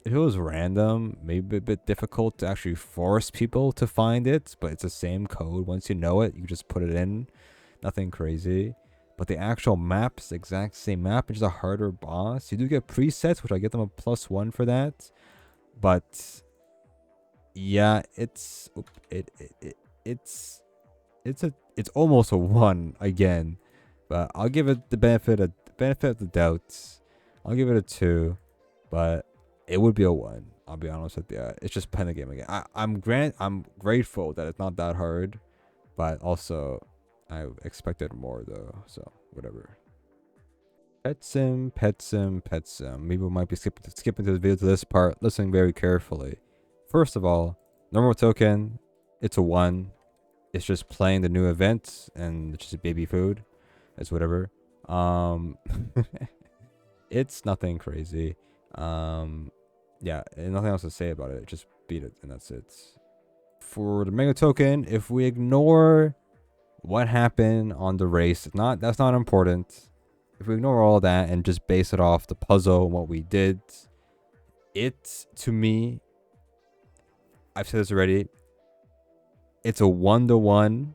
it was random, maybe a bit difficult to actually force people to find it, but it's the same code. Once you know it, you just put it in. Nothing crazy. But the actual map is the exact same map. It's just a harder boss. You do get presets, which I get them a +1 for that. But yeah, it's almost a 1 again. But I'll give it the benefit of the doubt. I'll give it a 2, but it would be a 1. I'll be honest with you. It's just playing the game again. I'm grateful that it's not that hard, but also I expected more though. So whatever. Pet sim. Maybe we might be skipping to the video to this part. Listening very carefully. First of all, normal token. It's a 1. It's just playing the new event and it's just baby food. It's whatever. It's nothing crazy. Yeah, and nothing else to say about it. Just beat it and that's it. for the mega token, if we ignore what happened on the race, that's not important. If we ignore all that and just base it off the puzzle and what we did, it, to me, I've said this already, it's a 1-to-1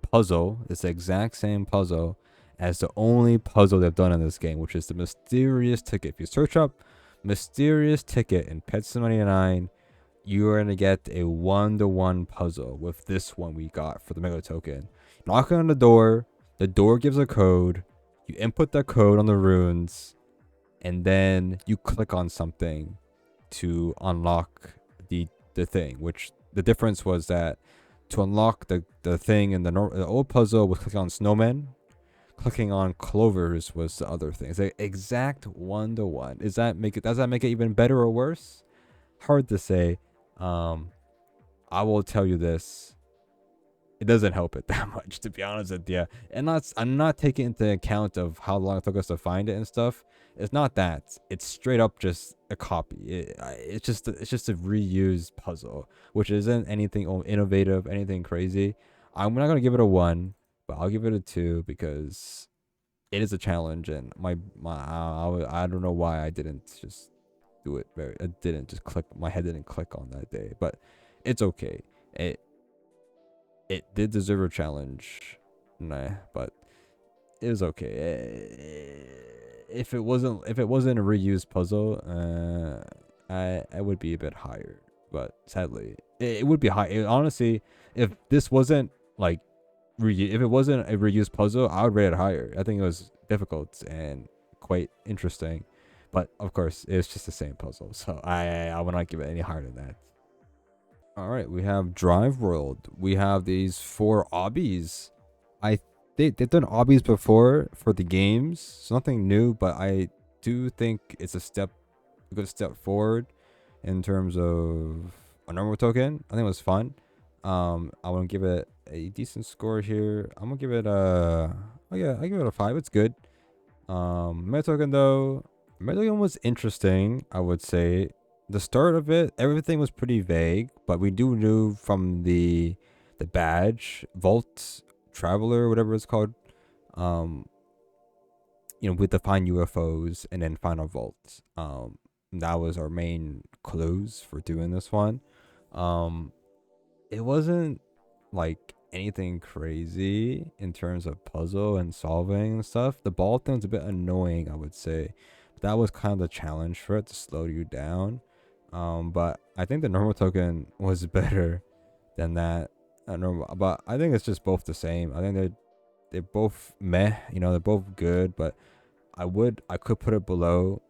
puzzle. It's the exact same puzzle as the only puzzle they've done in this game, which is the mysterious ticket. If you search up mysterious ticket in Pet Sim 99, you are going to get a 1-to-1 puzzle with this one we got for the mega token. Knocking on the door gives a code, you input that code on the runes, and then you click on something to unlock the thing, which the difference was that to unlock the thing in the old puzzle was clicking on snowmen, clicking on clovers was the other thing. It's an exact 1-to-1. Does that make it even better or worse? Hard to say. I will tell you this, it doesn't help it that much, to be honest with you. And I'm not taking into account of how long it took us to find it and stuff. It's not that. It's straight up just a copy. It's just a reused puzzle, which isn't anything innovative, anything crazy. I'm not gonna give it a 1, but I'll give it a 2 because it is a challenge, and I don't know why I didn't just do it. I didn't just click. My head didn't click on that day, but it's okay. It did deserve a challenge, but it was okay. If it wasn't a reused puzzle, I would be a bit higher. But sadly, it would be high. Honestly, if this wasn't like if it wasn't a reused puzzle, I would rate it higher. I think it was difficult and quite interesting, but of course, it's just the same puzzle, so I would not give it any higher than that. All right, we have Drive World. We have these 4 obbies. They've done obbies before for the games. It's nothing new, but I do think it's a good step forward in terms of a normal token. I think it was fun. I want to give it a decent score here. I'm gonna give it I give it a 5. It's good. Meta token though, Meta token was interesting. I would say the start of it, everything was pretty vague, but we do know from the badge vault traveler, whatever it's called, we define UFOs and then final vault. That was our main clues for doing this one. It wasn't like anything crazy in terms of puzzle and solving and stuff. The ball thing's a bit annoying, I would say. That was kind of the challenge for it, to slow you down. But I think the normal token was better than that. But I think it's just both the same. I think they're both meh. They're both good, but I could put it below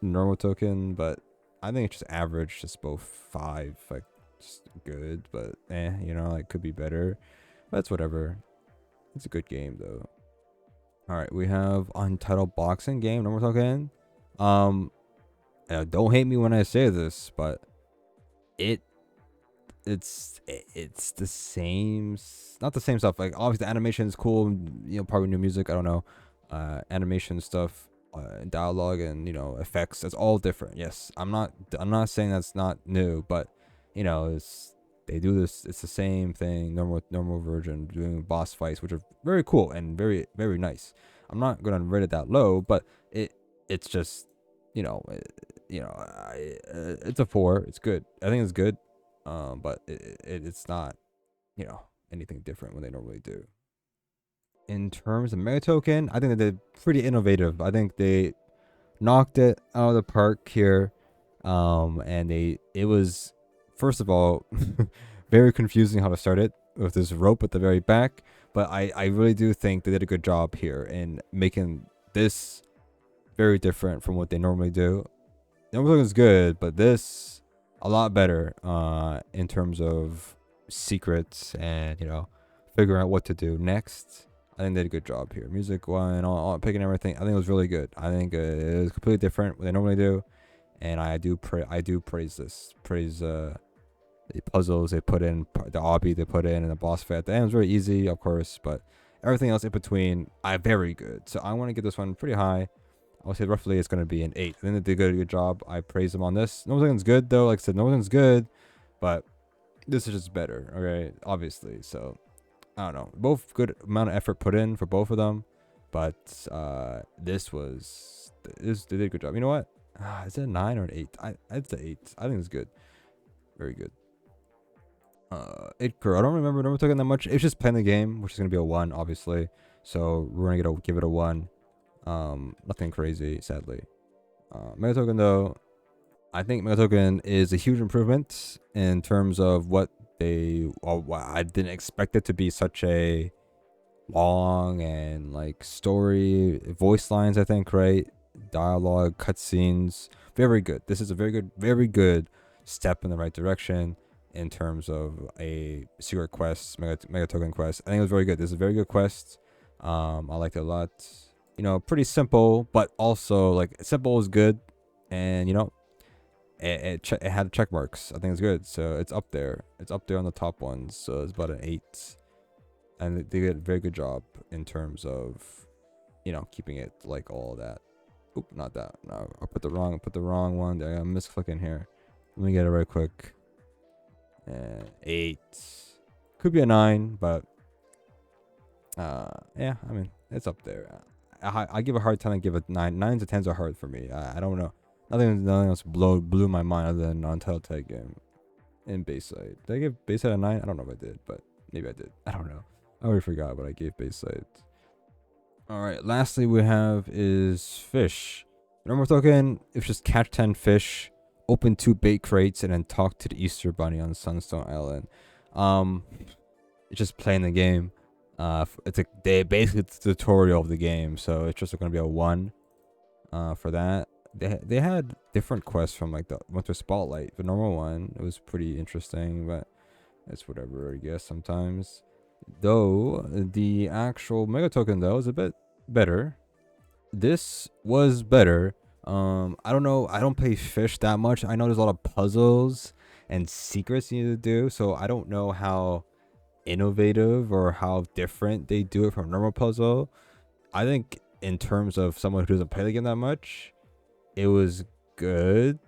normal token, but I think it's just average, just both 5, like just good, but it could be better. That's whatever. It's a good game though. All right, we have Untitled boxing game, normal token. Don't hate me when I say this, but it's the same, not the same stuff. Like obviously the animation is cool, probably new music, I don't know, animation stuff, dialogue and effects, that's all different. Yes, I'm not saying that's not new, but they do this, it's the same thing, normal version, doing boss fights, which are very cool and very, very nice. I'm not gonna rate it that low, but it's just it's a 4. It's good. I think it's good. But it's not, anything different when they normally do. In terms of mega token, I think they did pretty innovative. I think they knocked it out of the park here. And it was, first of all, very confusing how to start it with this rope at the very back. But I really do think they did a good job here in making this very different from what they normally do. The normal token is good, but this a lot better in terms of secrets and figuring out what to do next. I think they did a good job here. Music one, all picking everything. I think it was really good. I think it was completely different what they normally do, and I do praise this. Praise the puzzles they put in, the obby they put in, and the boss fight at the end was very easy, of course, but everything else in between, very good. So I want to give this one pretty high. I would say roughly it's going to be an 8. I think they did a good job. I praise them on this. Normal token's good though. Like I said, normal token's good, but This is just better. Okay, obviously. So I don't know. Both good amount of effort put in for both of them, but this they did a good job. You know what? Is it a 9 or an 8? It's an 8. I think it's good. Very good. It grew. I don't remember talking that much. It's just playing the game, which is gonna be a 1, obviously. So we're gonna give it a 1. Nothing crazy, sadly. Megatoken though, I think Megatoken is a huge improvement in terms of what they. I didn't expect it to be such a long and like story voice lines. I think right, dialogue, cutscenes, very good. This is a very good step in the right direction in terms of a secret quest, mega token quest. I think it was very good. This is a very good quest. I liked it a lot. You know, pretty simple, but also like simple is good, and you know, it had check marks. I think it's good, so it's up there. It's up there on the top ones. So it's about an 8, and they did a very good job in terms of, you know, keeping it like all that. Oop, not that. No, I put the wrong one. I got misclicking here. Let me get it right quick. 8 could be a 9, but yeah, I mean it's up there. I give a hard time. I give it 9. 9s and 10s are hard for me. I don't know. Nothing else blew my mind other than untitled tag game in Bayside. Did I give Bayside a 9? I don't know if I did, but maybe I did. I don't know. I already forgot what I gave Bayside. All right. Lastly, we have is Fisch. Normal token. It's just catch 10 fish, open 2 bait crates, and then talk to the Easter Bunny on Sunstone Island. It's just playing the game. Basically it's a tutorial of the game, so it's just gonna be a 1. For that. They had different quests from like the Winter Spotlight. The normal one, it was pretty interesting, but it's whatever, I guess, sometimes. Though the actual mega token though is a bit better. This was better. I don't know. I don't play Fisch that much. I know there's a lot of puzzles and secrets you need to do, so I don't know how innovative or how different they do it from a normal puzzle. I think in terms of someone who doesn't play the game that much, it was good,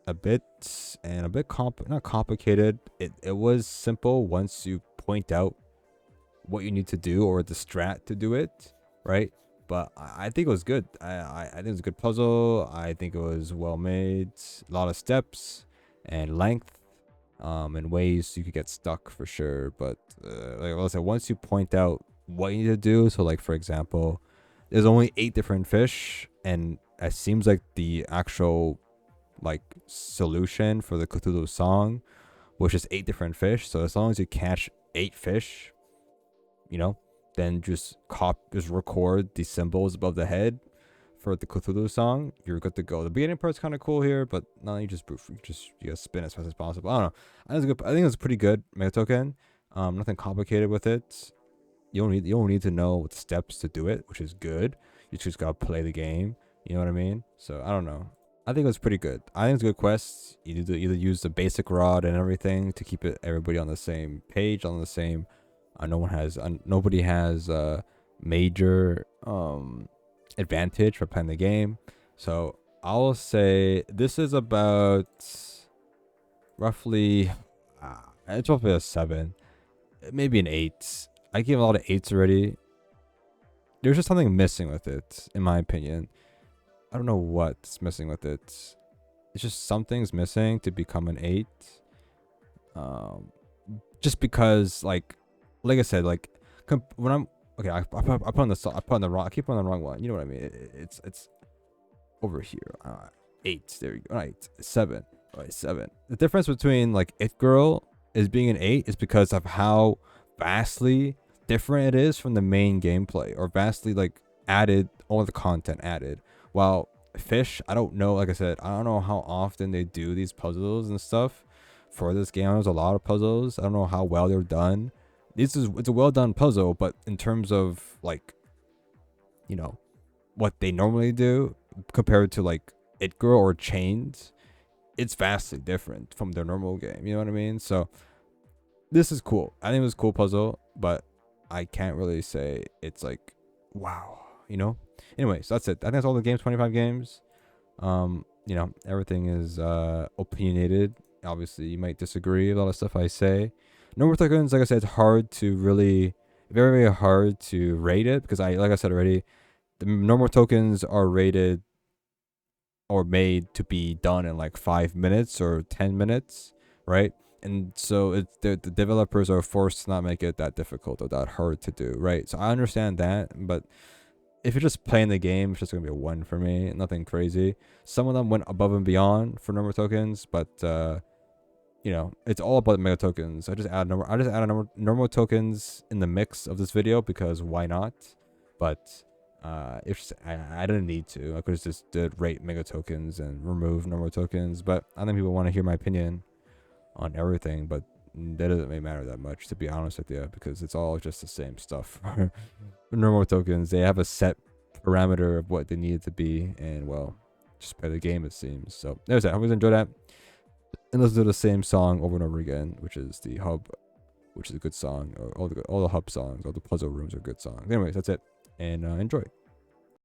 a bit, and a bit not complicated. It was simple once you point out what you need to do or the strat to do it, right? But I think it was good. I think it was a good puzzle. I think it was well made. A lot of steps and length, and ways you could get stuck for sure. But like I said, once you point out what you need to do, so like for example, there's only 8 different fish, and it seems like the actual like solution for the Cthulhu song was just 8 different fish. So as long as you catch 8 fish, you know, then just record the symbols above the head for the Cthulhu song, you're good to go. The beginning part's kind of cool here, but no, you gotta spin as fast as possible. I don't know. I think it's pretty good mega token. Nothing complicated with it. You don't need to know what steps to do it, which is good. You just gotta play the game. You know what I mean? So I don't know. I think it was pretty good. I think it's a good quest. You need to either use the basic rod and everything to keep everybody on the same page, on the same. Nobody has major advantage for playing the game. So I'll say this is about roughly it's roughly a 7, maybe an 8. I gave a lot of 8s already. There's just something missing with it, in my opinion. I don't know what's missing with it. It's just something's missing to become an 8. Just because like I said, like when I'm okay, I put on the wrong. I keep on the wrong one. You know what I mean? It's over here. 8. There you go. 8, 7. All right, 7. The difference between like It Girl is being an 8 is because of how vastly different it is from the main gameplay, or vastly like added all the content added. While Fisch, I don't know. Like I said, I don't know how often they do these puzzles and stuff for this game. There's a lot of puzzles. I don't know how well they're done. It's a well done puzzle, but in terms of like, you know, what they normally do compared to like It Girl or Chains, it's vastly different from their normal game. You know what I mean? So this is cool. I think it was a cool puzzle, but I can't really say it's like wow. You know. Anyways, that's it. I think that's all the games. 25 games. You know, everything is opinionated. Obviously, you might disagree with a lot of stuff I say. Normal tokens, like I said, it's hard to really, very, very hard to rate it because like I said already, the normal tokens are rated or made to be done in like 5 minutes or 10 minutes, right? And so the developers are forced to not make it that difficult or that hard to do, right? So I understand that, but if you're just playing the game, it's just gonna be a 1 for me. Nothing crazy. Some of them went above and beyond for normal tokens, but it's all about mega tokens. I just add normal tokens in the mix of this video because why not? But if I didn't need to, I could have just did rate mega tokens and remove normal tokens. But I think people want to hear my opinion on everything, but that doesn't really matter that much, to be honest with you, because it's all just the same stuff. Normal tokens, they have a set parameter of what they need it to be, and well, just play the game, it seems. So there's that. I hope you guys enjoy that. And let's do the same song over and over again, which is the hub, which is a good song. All the hub songs, all the puzzle rooms are good songs. Anyways, that's it, and enjoy.